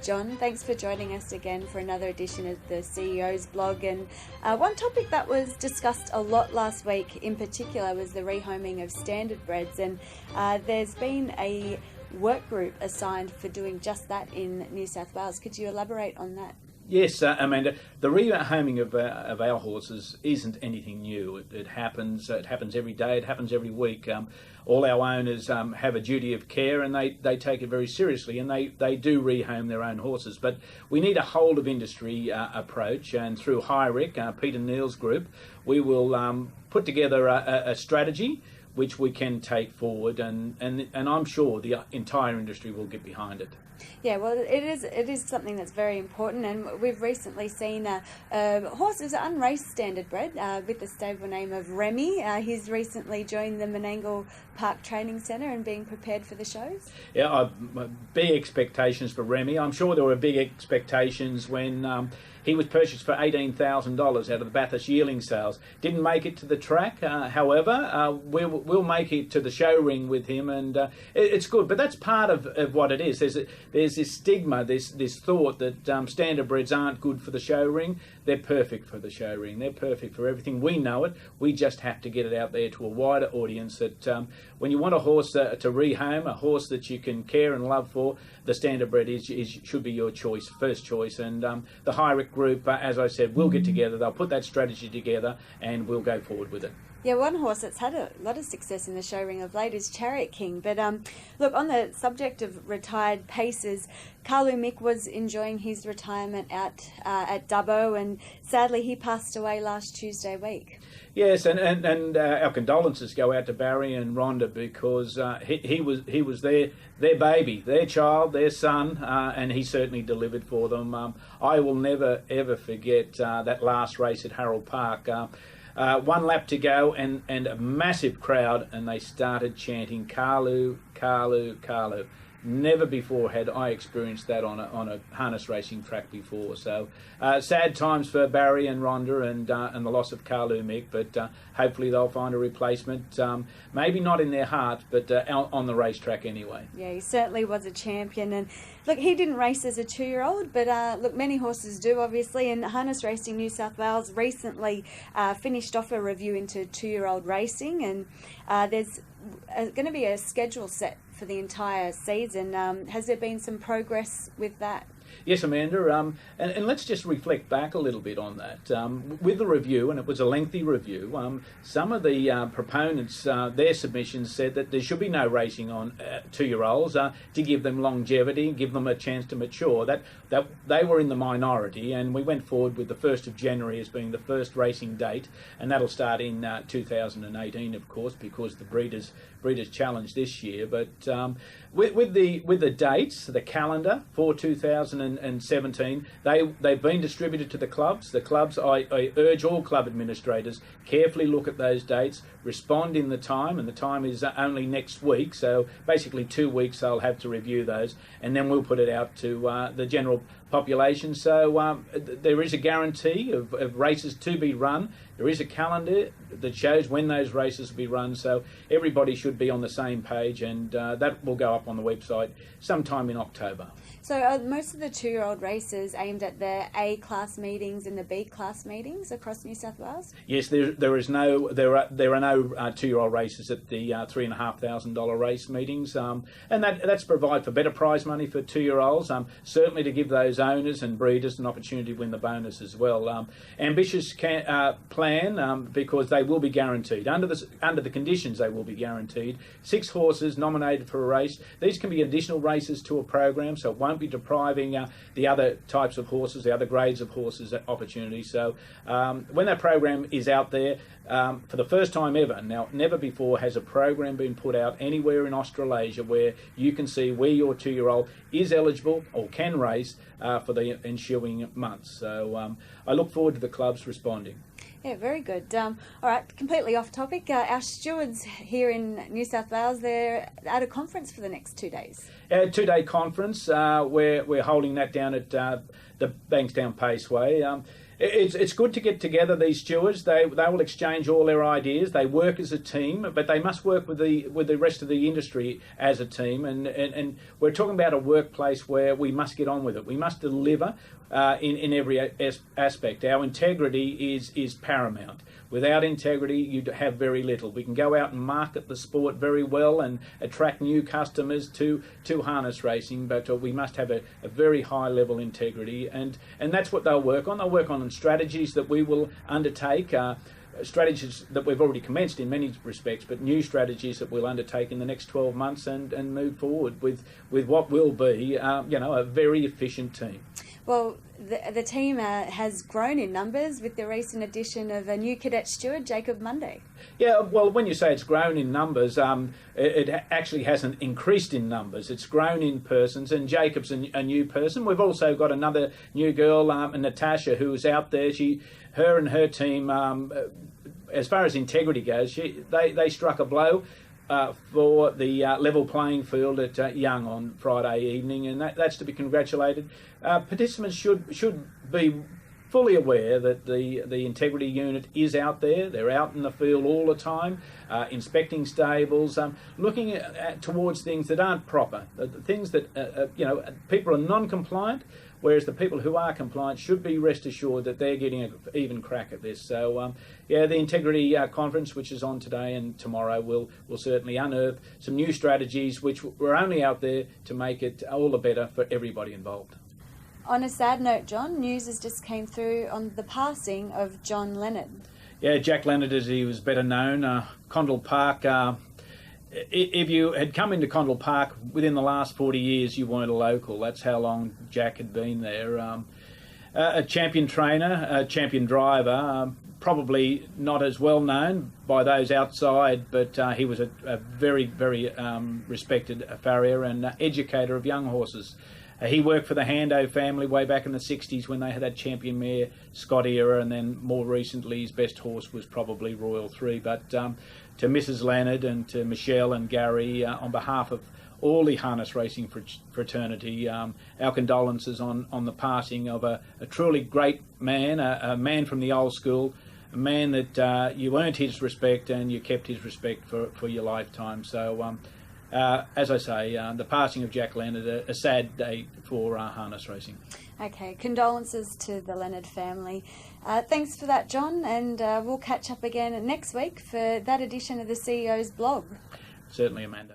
John, thanks for joining us again for another edition of the CEO's blog. And one topic that was discussed a lot last week in particular was the rehoming of standardbreds. And there's been a work group assigned for doing just that in New South Wales. Could you elaborate on that? Yes, Amanda. The rehoming of our horses isn't anything new. It happens. It happens every day. It happens every week. All our owners have a duty of care, and they take it very seriously, and they do rehome their own horses. But we need a whole of industry approach, and through HIREC, Peter Neal's group, we will put together a strategy which we can take forward, and I'm sure the entire industry will get behind it. Yeah, well, it is something that's very important, and we've recently seen a horse who's an unraced standardbred with the stable name of Remy. He's recently joined the Menangle Park Training Centre and being prepared for the shows. Yeah, big expectations for Remy. I'm sure there were big expectations when he was purchased for $18,000 out of the Bathurst yearling sales. Didn't make it to the track, however. We'll make it to the show ring with him, and it's good. But that's part of what it is. There's this stigma, this thought that standardbreds aren't good for the show ring. They're perfect for the show ring. They're perfect for everything. We know it. We just have to get it out there to a wider audience that when you want a horse to rehome, a horse that you can care and love for, the standardbred should be your choice, first choice. And the HIREC group, as I said, will get together. They'll put that strategy together, and we'll go forward with it. Yeah, one horse that's had a lot of success in the show ring of late is Chariot King. But look, on the subject of retired pacers, Carlu Mick was enjoying his retirement out at Dubbo, and sadly he passed away last Tuesday week. Yes, and our condolences go out to Barry and Rhonda, because he was their baby, their child, their son, and he certainly delivered for them. I will never ever forget that last race at Harold Park. One lap to go, and a massive crowd, and they started chanting Carlu, Carlu, Carlu. Never before had I experienced that on a harness racing track before. So sad times for Barry and Rhonda, and the loss of Carlu Mick, but hopefully they'll find a replacement. Maybe not in their heart, but on the racetrack anyway. Yeah, he certainly was a champion. And look, he didn't race as a 2-year-old, but look, many horses do, obviously. And Harness Racing New South Wales recently finished off a review into 2-year-old racing, and there's going to be a schedule set for the entire season. Has there been some progress with that? Yes, Amanda, and let's just reflect back a little bit on that. With the review, and it was a lengthy review, some of the proponents, their submissions said that there should be no racing on 2-year-olds to give them longevity, give them a chance to mature. That they were in the minority, and we went forward with the 1st of January as being the first racing date, and that'll start in 2018, of course, because the Breeders' Challenge this year. But with the dates, the calendar for 2017, they've been distributed to the clubs. The clubs, I urge all club administrators, carefully look at those dates, respond in the time, and the time is only next week, so basically 2 weeks they'll have to review those, and then we'll put it out to the general population. So there is a guarantee of races to be run. There is a calendar that shows when those races will be run, so everybody should be on the same page, and that will go up on the website sometime in October. So are most of the 2-year-old races aimed at the A-class meetings and the B-class meetings across New South Wales? Yes, there are no 2-year-old races at the $3,500 race meetings, and that's provide for better prize money for 2-year-olds. Certainly to give those owners and breeders an opportunity to win the bonus as well. Ambitious plan, because they will be guaranteed under the conditions. They will be guaranteed 6 horses nominated for a race. These can be additional races to a program, so it won't be depriving the other types of horses, the other grades of horses, opportunities. So when that program is out there, for the first time ever, now never before has a program been put out anywhere in Australasia where you can see where your 2-year-old is eligible or can race for the ensuing months. So I look forward to the clubs responding. Yeah, very good. All right, completely off topic. Our stewards here in New South Wales, they're at a conference for the next 2 days. A 2-day conference. We're holding that down at the Bankstown Paceway. It's good to get together these stewards. They will exchange all their ideas. They work as a team, but they must work with the rest of the industry as a team. And we're talking about a workplace where we must get on with it. We must deliver in every aspect. Our integrity is paramount. Without integrity, you have very little. We can go out and market the sport very well and attract new customers to harness racing, but we must have a very high level integrity, and that's what they'll work on. They'll work on strategies that we will undertake. Strategies that we've already commenced in many respects, but new strategies that we'll undertake in the next 12 months and move forward with what will be, a very efficient team. Well, the team has grown in numbers with the recent addition of a new cadet steward, Jacob Munday. Yeah, well, when you say it's grown in numbers, it actually hasn't increased in numbers. It's grown in persons, and Jacob's a new person. We've also got another new girl, Natasha, who's out there. Her and her team, as far as integrity goes, they struck a blow for the level playing field at Young on Friday evening, and that's to be congratulated. Participants should be fully aware that the integrity unit is out there. They're out in the field all the time, inspecting stables, looking towards things that aren't proper, the things that people are non-compliant, whereas the people who are compliant should be rest assured that they're getting an even crack at this. So, the integrity conference, which is on today and tomorrow, will certainly unearth some new strategies which were only out there to make it all the better for everybody involved. On a sad note, John, news has just came through on the passing of John Leonard. Yeah, Jack Leonard, as he was better known, Condell Park. If you had come into Condell Park within the last 40 years, you weren't a local. That's how long Jack had been there. A champion trainer, a champion driver, probably not as well known by those outside, but he was a very, very respected farrier and educator of young horses. He worked for the Hando family way back in the 60s when they had that champion mare, Scott Era, and then more recently his best horse was probably Royal 3. But to Mrs. Leonard and to Michelle and Gary, on behalf of all the harness racing fraternity, our condolences on the passing of a truly great man, a man from the old school, a man that you earned his respect and you kept his respect for your lifetime. So, as I say, the passing of Jack Leonard, a sad day for harness racing. Okay, condolences to the Leonard family. Thanks for that, John, and we'll catch up again next week for that edition of the CEO's blog. Certainly, Amanda.